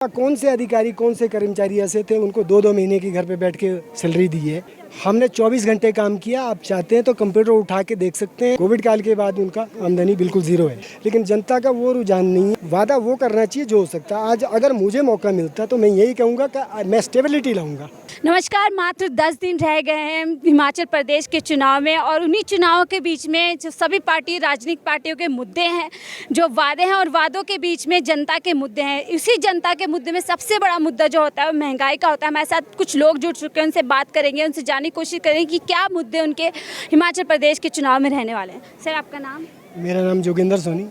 कौन से अधिकारी कौन से कर्मचारी ऐसे थे उनको 2-2 महीने की घर पे बैठ के सैलरी दी है। हमने 24 घंटे काम किया। आप चाहते हैं तो कंप्यूटर उठा के देख सकते हैं। कोविड काल के बाद उनका आमदनी बिल्कुल जीरो है, लेकिन जनता का वो रुझान नहीं है। वादा वो करना चाहिए जो हो सकता है। आज अगर मुझे मौका मिलता तो मैं यही कहूँगा कि मैं स्टेबिलिटी लाऊंगा। नमस्कार। मात्र 10 दिन रह गए हैं हिमाचल प्रदेश के चुनाव में और उन्हीं चुनावों के बीच में जो सभी राजनीतिक पार्टियों के मुद्दे हैं, जो वादे हैं और वादों के बीच में जनता के मुद्दे हैं। इसी जनता के मुद्दे में सबसे बड़ा मुद्दा जो होता है वो महंगाई का होता है। हमारे साथ कुछ लोग जुड़ चुके हैं, उनसे बात करेंगे, उनसे जानने की कोशिश करेंगे कि क्या मुद्दे उनके हिमाचल प्रदेश के चुनाव में रहने वाले हैं। सर, आपका नाम? मेरा नाम जोगिंदर सोनी।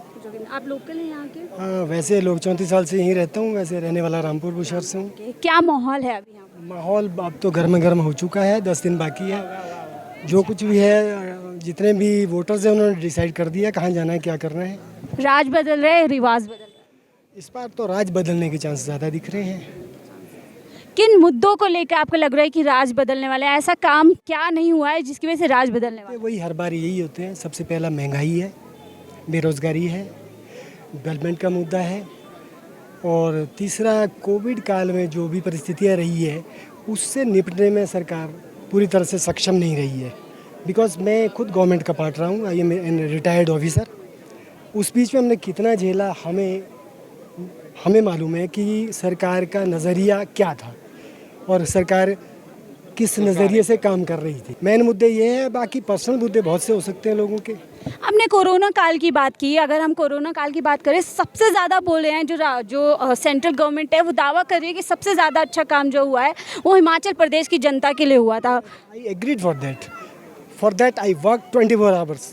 आप लोकल हैं यहाँ के? हाँ, वैसे लोग 34 साल से यहीं रहता हूँ। वैसे रहने वाला रामपुर बुशहर से हूँ। क्या माहौल है अभी यहाँ पर? माहौल अब तो गर्म गर्म हो चुका है। 10 दिन बाकी है। जो कुछ भी है, जितने भी वोटर्स हैं उन्होंने डिसाइड कर दिया कहाँ जाना है, क्या करना है। राज बदल रहे, रिवाज बदल रहे? इस बार तो राज बदलने के चांस ज़्यादा दिख रहे हैं। किन मुद्दों को लेकर आपको लग रहा है कि राज बदलने वाला है? ऐसा काम क्या नहीं हुआ है जिसकी वजह से राज बदलने वाला है? वही हर बार यही होते हैं। सबसे पहला महंगाई है, बेरोज़गारी है, डेवलपमेंट का मुद्दा है, और तीसरा कोविड काल में जो भी परिस्थितियाँ रही है उससे निपटने में सरकार पूरी तरह से सक्षम नहीं रही है। बिकॉज मैं खुद गवर्नमेंट का पार्ट रहा हूँ। I am an retired officer. उस बीच में हमने कितना झेला, हमें मालूम है कि सरकार का नज़रिया क्या था और सरकार किस नज़रिए से काम कर रही थी। मेन मुद्दे ये है, बाकी पर्सनल मुद्दे बहुत से हो सकते हैं लोगों के। हमने कोरोना काल की बात की। अगर हम कोरोना काल की बात करें, सबसे ज़्यादा बोल रहे हैं जो सेंट्रल गवर्नमेंट है वो दावा कर रही है कि सबसे ज़्यादा अच्छा काम जो हुआ है वो हिमाचल प्रदेश की जनता के लिए हुआ था। I agreed for that I work 24 hours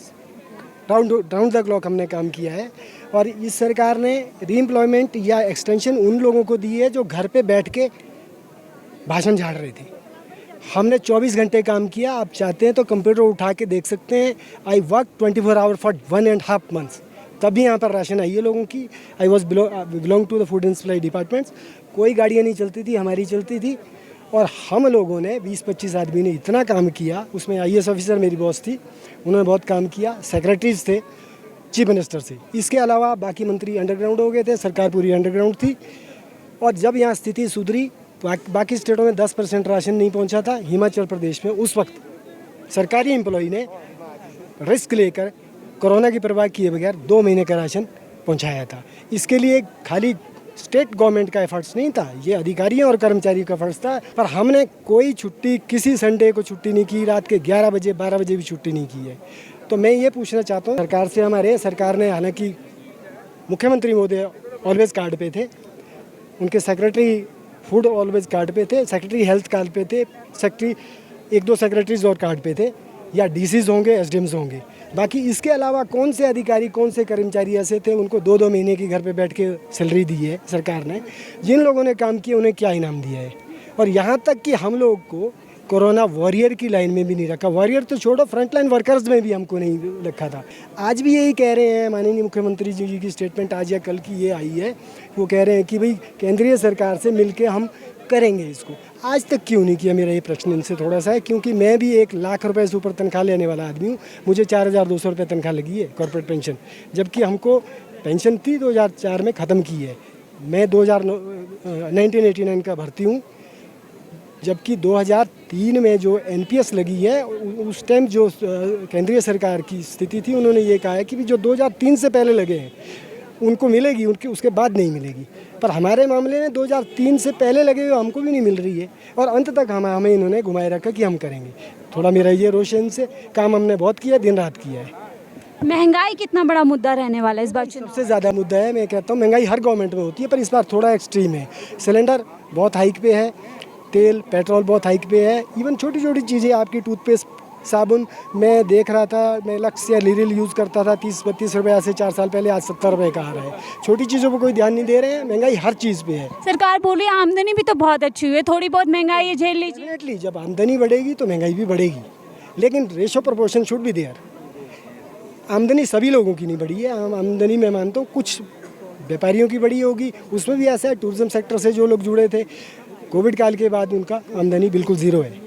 round the clock हमने काम किया है। और इस सरकार ने रीएम्प्लॉयमेंट या एक्सटेंशन उन लोगों को दी है जो घर पे बैठ के भाषण झाड़ रहे थे। हमने 24 घंटे काम किया। आप चाहते हैं तो कंप्यूटर उठा के देख सकते हैं। I work 24 hour for 1.5 months। तभी यहाँ पर राशन आई है लोगों की। I was belong to the food and supply departments. कोई गाड़ियाँ नहीं चलती थी, हमारी चलती थी। और हम लोगों ने 20-25 आदमी ने इतना काम किया। उसमें IAS ऑफिसर मेरी बॉस थी, उन्होंने बहुत काम किया। सेक्रेटरीज थे चीफ मिनिस्टर से। इसके अलावा बाकी मंत्री अंडरग्राउंड हो गए थे, सरकार पूरी अंडरग्राउंड थी। और जब यहाँ स्थिति सुधरी, बाकी स्टेटों में 10% राशन नहीं पहुँचा था, हिमाचल प्रदेश में उस वक्त सरकारी एम्प्लॉई ने रिस्क लेकर कोरोना की परवाह किए बगैर 2 महीने का राशन पहुँचाया था। इसके लिए खाली स्टेट गवर्नमेंट का एफर्ट्स नहीं था, ये अधिकारियों और कर्मचारियों का एफर्ट्स था। पर हमने कोई छुट्टी, किसी संडे को छुट्टी नहीं की, रात के 11 बजे 12 बजे भी छुट्टी नहीं की है। तो मैं ये पूछना चाहता हूँ सरकार से। सरकार ने, हालांकि मुख्यमंत्री महोदय ऑलवेज कार्ड पे थे, उनके सेक्रेटरी फूड ऑलवेज कार्ड पे थे, सेक्रेटरी हेल्थ कार्ड पे थे, सेक्रेटरी 1-2 सेक्रेटरीज और कार्ड पे थे, या DCs होंगे, SDMs होंगे। बाकी इसके अलावा कौन से अधिकारी कौन से कर्मचारी ऐसे थे उनको 2-2 महीने की घर पे बैठ के सैलरी दी है सरकार ने। जिन लोगों ने काम किया उन्हें क्या इनाम दिया है। और यहाँ तक कि हम लोग को कोरोना वॉरियर की लाइन में भी नहीं रखा। वॉरियर तो छोड़ो, फ्रंटलाइन वर्कर्स में भी हमको नहीं रखा था। आज भी यही कह रहे हैं, माननीय मुख्यमंत्री जी की स्टेटमेंट आज या कल की ये आई है, वो कह रहे हैं कि भाई केंद्रीय सरकार से मिलके हम करेंगे इसको। आज तक क्यों नहीं किया, मेरा ये प्रश्न इनसे थोड़ा सा है। क्योंकि मैं भी 1 लाख रुपए से ऊपर तनख्वाह लेने वाला आदमी हूँ। मुझे 4200 रुपये तनख्वाह लगी है कॉर्पोरेट पेंशन, जबकि हमको पेंशन थी 2004 में ख़त्म की है। मैं 1989 का भर्ती हूँ, जबकि 2003 में जो NPS लगी है, उस टाइम जो केंद्रीय सरकार की स्थिति थी, उन्होंने ये कहा है कि जो 2003 से पहले लगे हैं उनको मिलेगी, उनकी उसके बाद नहीं मिलेगी। पर हमारे मामले में 2003 से पहले लगे हुए हमको भी नहीं मिल रही है। और अंत तक हमें इन्होंने घुमाए रखा कि हम करेंगे। थोड़ा मेरा ये रोष है इनसे। काम हमने बहुत किया, दिन रात किया है। महंगाई कितना बड़ा मुद्दा रहने वाला है इस बार? सबसे ज़्यादा मुद्दा है। मैं कहता हूँ महंगाई हर गवर्नमेंट में होती है, पर इस बार थोड़ा एक्सट्रीम है। सिलेंडर बहुत हाइक पे है, तेल पेट्रोल बहुत हाइक पे है। इवन छोटी छोटी चीज़ें, आपकी टूथपेस्ट, साबुन, मैं देख रहा था, मैं लक्स या लिरिल यूज़ करता था 30-32 रुपये से 4 साल पहले, आज 70 रुपये का आ रहा है। छोटी चीज़ों पर कोई ध्यान नहीं दे रहे हैं। महंगाई हर चीज़ पे है। सरकार बोल रही है आमदनी भी तो बहुत अच्छी हुई है, थोड़ी बहुत महंगाई है, झेल लीजिए। डेफिनेटली जब आमदनी बढ़ेगी तो महंगाई भी बढ़ेगी, लेकिन ratio proportion should be there. आमदनी सभी लोगों की नहीं बढ़ी है। आमदनी मैं मानता हूँ कुछ व्यापारियों की बढ़ी होगी, उसमें भी ऐसा है। टूरिज्म सेक्टर से जो लोग जुड़े थे, कोविड काल के बाद उनका आमदनी बिल्कुल ज़ीरो है।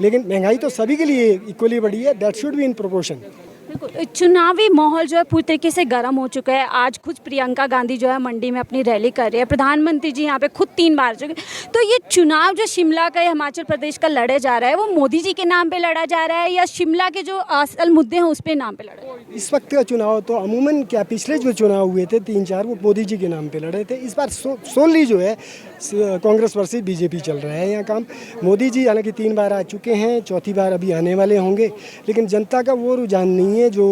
लेकिन महंगाई तो सभी के लिए इक्वली बढ़ी है। That should be in proportion. बिल्कुल, चुनावी माहौल जो है पूरी तरीके से गर्म हो चुका है। आज खुद प्रियंका गांधी जो है मंडी में अपनी रैली कर रही है, प्रधानमंत्री जी यहाँ पे खुद 3 बार चुके। तो ये चुनाव जो शिमला का या हिमाचल प्रदेश का लड़े जा रहा है, वो मोदी जी के नाम पे लड़ा जा रहा है या शिमला के जो असल मुद्दे हैं उस पे नाम पे लड़ा जा रहा है? इस वक्त का चुनाव तो अमूमन क्या पिछले जो चुनाव हुए थे 3-4 वो मोदी जी के नाम पे लड़े थे। इस बार सोनली जो है कांग्रेस वर्सेस बीजेपी चल रहा है यहाँ काम। मोदी जी हालांकि 3 बार आ चुके हैं, चौथी बार अभी आने वाले होंगे, लेकिन जनता का वो रुझान नहीं है जो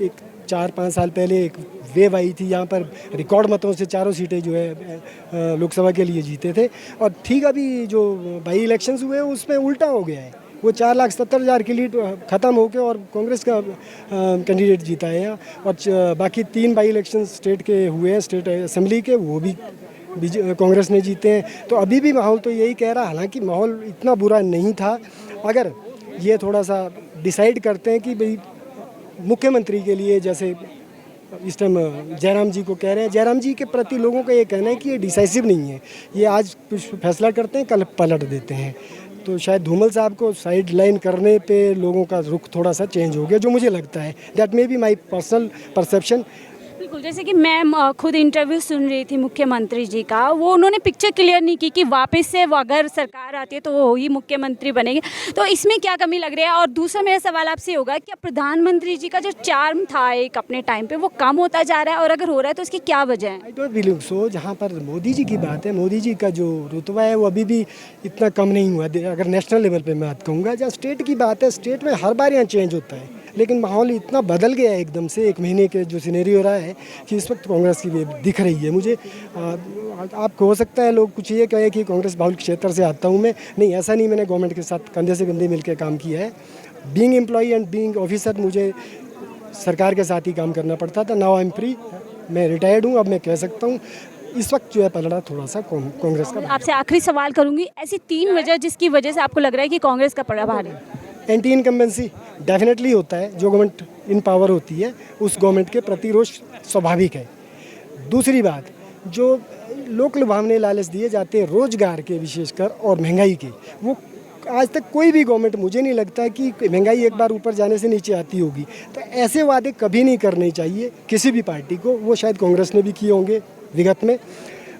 एक 4-5 साल पहले एक वेव आई थी। यहाँ पर रिकॉर्ड मतों से चारों सीटें जो है लोकसभा के लिए जीते थे। और ठीक अभी जो बाई इलेक्शंस हुए उसमें उल्टा हो गया है, वो 4,70,000 की लीड ख़त्म होकर और कांग्रेस का कैंडिडेट जीता है यहाँ। और बाकी 3 बाई इलेक्शन स्टेट के हुए हैं, स्टेट असेंबली के, वो भी कांग्रेस ने जीते हैं। तो अभी भी माहौल तो यही कह रहा, हालांकि माहौल इतना बुरा नहीं था। अगर ये थोड़ा सा डिसाइड करते हैं कि भाई मुख्यमंत्री के लिए, जैसे इस टाइम जयराम जी को कह रहे हैं, जयराम जी के प्रति लोगों का ये कहना है कि ये डिसाइसिव नहीं है, ये आज कुछ फैसला करते हैं कल पलट देते हैं। तो शायद धूमल साहब को साइड लाइन करने पे लोगों का रुख थोड़ा सा चेंज हो गया, जो मुझे लगता है। That may be my personal perception. बिल्कुल, जैसे कि मैं खुद इंटरव्यू सुन रही थी मुख्यमंत्री जी का, वो उन्होंने पिक्चर क्लियर नहीं की कि वापस से वो अगर सरकार आती है तो वो ही मुख्यमंत्री बनेंगे। तो इसमें क्या कमी लग रही है? और दूसरा मेरा सवाल आपसे होगा कि प्रधानमंत्री जी का जो चार्म था एक अपने टाइम पे, वो कम होता जा रहा है, और अगर हो रहा है तो उसकी क्या वजह है? I don't believe so. जहाँ पर मोदी जी की बात है, मोदी जी का जो रुतबा है वो अभी भी इतना कम नहीं हुआ। अगर नेशनल लेवल पे मैं बात कहूँगा, जहाँ स्टेट की बात है, स्टेट में हर बार यहाँ चेंज होता है, लेकिन माहौल इतना बदल गया है एकदम से 1 महीने के जो सिनेरियो हो रहा है कि इस वक्त कांग्रेस की वेव दिख रही है मुझे। आपको हो सकता है लोग कुछ ये कहे कि कांग्रेस बाहुल क्षेत्र से आता हूँ मैं, नहीं, ऐसा नहीं। मैंने गवर्नमेंट के साथ कंधे से कंधे मिलकर काम किया है। Being employee and being officer मुझे सरकार के साथ ही काम करना पड़ता था। नाउ आई एम फ्री, मैं रिटायर्ड हूँ। अब मैं कह सकता हूँ इस वक्त जो है पलड़ा थोड़ा सा कांग्रेस का। आपसे आखिरी सवाल करूंगी, ऐसी 3 वजह जिसकी वजह से आपको लग रहा है कि कांग्रेस का पलड़ा भारी है? एंटी इनकम्बेंसी डेफिनेटली होता है। जो गवर्नमेंट इन पावर होती है उस गवर्नमेंट के प्रति रोष स्वाभाविक है। दूसरी बात, जो लोक लुभावने लालच दिए जाते हैं रोजगार के विशेषकर और महंगाई के, वो आज तक कोई भी गवर्नमेंट, मुझे नहीं लगता है कि महंगाई एक बार ऊपर जाने से नीचे आती होगी। तो ऐसे वादे कभी नहीं करने चाहिए किसी भी पार्टी को। वो शायद कांग्रेस ने भी किए होंगे विगत में।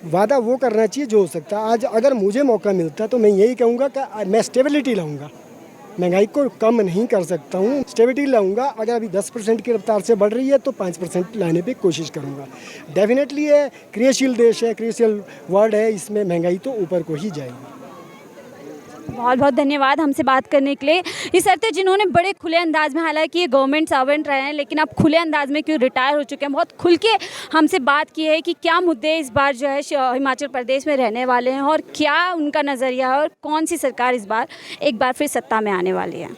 वादा वो करना चाहिए जो हो सकता है। आज अगर मुझे मौका मिलता तो मैं यही कहूँगा कि मैं स्टेबिलिटी लाऊंगा, महंगाई को कम नहीं कर सकता हूँ, स्टेबिलिटी लाऊंगा। अगर अभी 10% की रफ्तार से बढ़ रही है तो 5% लाने पे कोशिश करूँगा। डेफिनेटली है, क्रियाशील देश है, क्रियाशील वर्ल्ड है, इसमें महंगाई तो ऊपर को ही जाएगी। बहुत बहुत धन्यवाद हमसे बात करने के लिए। ये सर थे जिन्होंने बड़े खुले अंदाज में, हालांकि ये गवर्नमेंट सर्वेंट रहे हैं लेकिन अब खुले अंदाज में क्यों रिटायर हो चुके हैं, बहुत खुल के हमसे बात की है कि क्या मुद्दे इस बार जो है हिमाचल प्रदेश में रहने वाले हैं और क्या उनका नज़रिया है और कौन सी सरकार इस बार एक बार फिर सत्ता में आने वाली है।